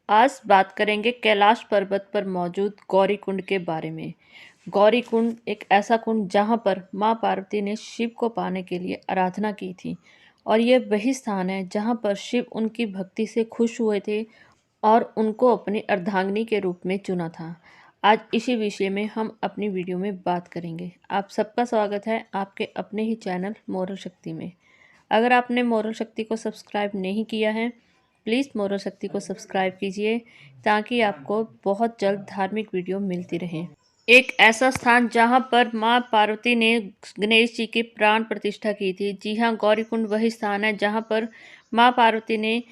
आज बात करेंगे कैलाश पर्वत पर मौजूद गौरी कुंड के बारे में। गौरी कुंड एक ऐसा कुंड जहाँ पर माँ पार्वती ने शिव को पाने के लिए आराधना की थी और यह वही स्थान है जहाँ पर शिव उनकी भक्ति से खुश हुए थे और उनको अपनी अर्धांगिनी के रूप में चुना था। आज इसी विषय में हम अपनी वीडियो में बात करेंगे। आप सबका स्वागत है आपके अपने ही चैनल मोरल शक्ति में। अगर आपने मोरल शक्ति को सब्सक्राइब नहीं किया है, प्लीज़ मोरल शक्ति को सब्सक्राइब कीजिए ताकि आपको बहुत जल्द धार्मिक वीडियो मिलती रहे। एक ऐसा स्थान जहां पर मां पार्वती ने गणेश जी की प्राण प्रतिष्ठा की थी। जी हां, गौरीकुंड वही स्थान है जहां पर मां पार्वती ने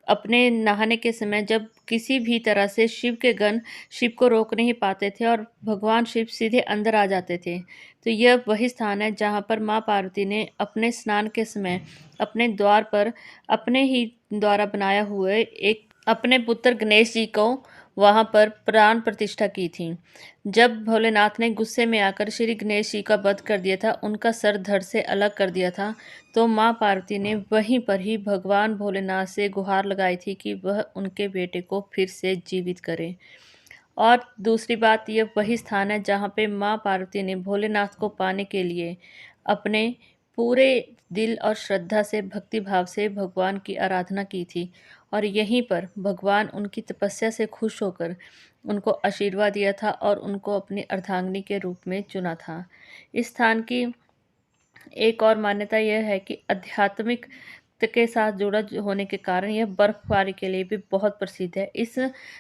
अपने नहाने के समय जब किसी भी तरह से शिव के गण शिव को रोक नहीं पाते थे और भगवान शिव सीधे अंदर आ जाते थे, तो यह वही स्थान है जहाँ पर माँ पार्वती ने अपने स्नान के समय अपने द्वार पर अपने ही द्वारा बनाया हुए एक अपने पुत्र गणेश जी को वहाँ पर प्राण प्रतिष्ठा की थी। जब भोलेनाथ ने गुस्से में आकर श्री गणेश जी का वध कर दिया था, उनका सर धड़ से अलग कर दिया था, तो माँ पार्वती ने वहीं पर ही भगवान भोलेनाथ से गुहार लगाई थी कि वह उनके बेटे को फिर से जीवित करें। और दूसरी बात, यह वही स्थान है जहाँ पे माँ पार्वती ने भोलेनाथ को पाने के लिए अपने पूरे दिल और श्रद्धा से भक्ति भाव से भगवान की आराधना की थी और यहीं पर भगवान उनकी तपस्या से खुश होकर उनको आशीर्वाद दिया था और उनको अपनी अर्धांगिनी के रूप में चुना था। इस स्थान की एक और मान्यता यह है कि आध्यात्मिक के साथ जुड़ा होने के कारण यह बर्फबारी के लिए भी बहुत प्रसिद्ध है। इस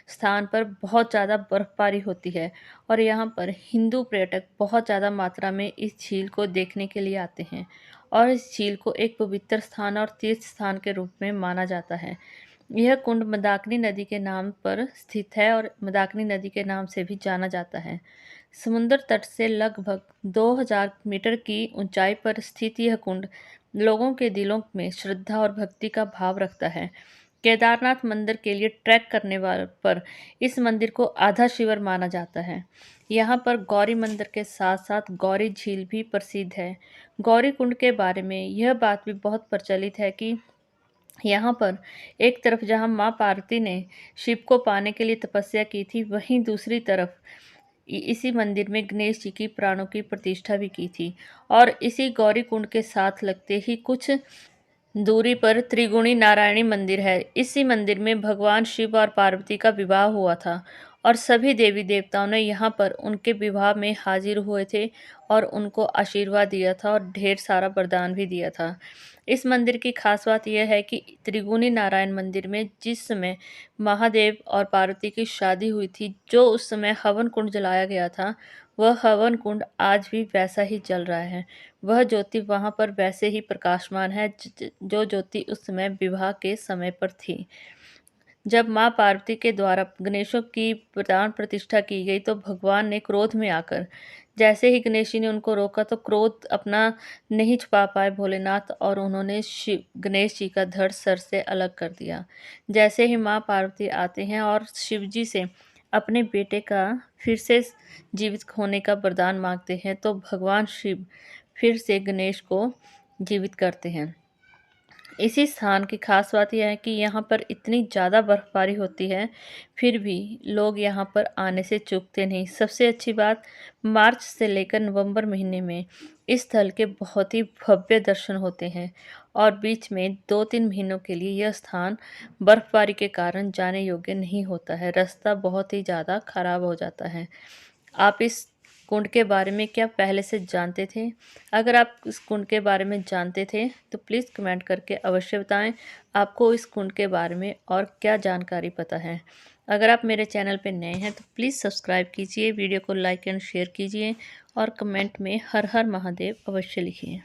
स्थान पर बहुत ज़्यादा बर्फबारी होती है और यहाँ पर हिंदू पर्यटक बहुत ज़्यादा मात्रा में इस झील को देखने के लिए आते हैं और इस झील को एक पवित्र स्थान और तीर्थ स्थान के रूप में माना जाता है। यह कुंड मंदाकिनी नदी के नाम पर स्थित है और मंदाकिनी नदी के नाम से भी जाना जाता है। समुद्र तट से लगभग 2000 मीटर की ऊंचाई पर स्थित यह कुंड लोगों के दिलों में श्रद्धा और भक्ति का भाव रखता है। केदारनाथ मंदिर के लिए ट्रैक करने वाले पर इस मंदिर को आधा शिविर माना जाता है। यहाँ पर गौरी मंदिर के साथ साथ गौरी झील भी प्रसिद्ध है। गौरी कुंड के बारे में यह बात भी बहुत प्रचलित है कि यहाँ पर एक तरफ जहाँ माँ पार्वती ने शिव को पाने के लिए तपस्या की थी, वहीं दूसरी तरफ इसी मंदिर में गणेश जी की प्राणों की प्रतिष्ठा भी की थी और इसी गौरी कुंड के साथ लगते ही कुछ दूरी पर त्रिगुणी नारायणी मंदिर है। इसी मंदिर में भगवान शिव और पार्वती का विवाह हुआ था और सभी देवी देवताओं ने यहाँ पर उनके विवाह में हाजिर हुए थे और उनको आशीर्वाद दिया था और ढेर सारा वरदान भी दिया था। इस मंदिर की खास बात यह है कि त्रिगुणी नारायण मंदिर में जिस समय महादेव और पार्वती की शादी हुई थी, जो उस समय हवन कुंड जलाया गया था, वह हवन कुंड आज भी वैसा ही जल रहा है। वह ज्योति वहाँ पर वैसे ही प्रकाशमान है जो ज्योति उस समय विवाह के समय पर थी। जब माँ पार्वती के द्वारा गणेशों की प्राण प्रतिष्ठा की गई तो भगवान ने क्रोध में आकर, जैसे ही गणेश जी ने उनको रोका तो क्रोध अपना नहीं छुपा पाए भोलेनाथ और उन्होंने शिव गणेश जी का धड़ सर से अलग कर दिया। जैसे ही माँ पार्वती आते हैं और शिव जी से अपने बेटे का फिर से जीवित होने का वरदान मांगते हैं, तो भगवान शिव फिर से गणेश को जीवित करते हैं। इसी स्थान की खास बात यह है कि यहाँ पर इतनी ज़्यादा बर्फबारी होती है, फिर भी लोग यहाँ पर आने से चूकते नहीं। सबसे अच्छी बात, मार्च से लेकर नवंबर महीने में इस स्थल के बहुत ही भव्य दर्शन होते हैं और बीच में 2-3 महीनों के लिए यह स्थान बर्फबारी के कारण जाने योग्य नहीं होता है। रास्ता बहुत ही ज़्यादा खराब हो जाता है। आप इस कुंड के बारे में क्या पहले से जानते थे? अगर आप इस कुंड के बारे में जानते थे तो प्लीज़ कमेंट करके अवश्य बताएं आपको इस कुंड के बारे में और क्या जानकारी पता है। अगर आप मेरे चैनल पर नए हैं तो प्लीज़ सब्सक्राइब कीजिए, वीडियो को लाइक एंड शेयर कीजिए और कमेंट में हर हर महादेव अवश्य लिखिए।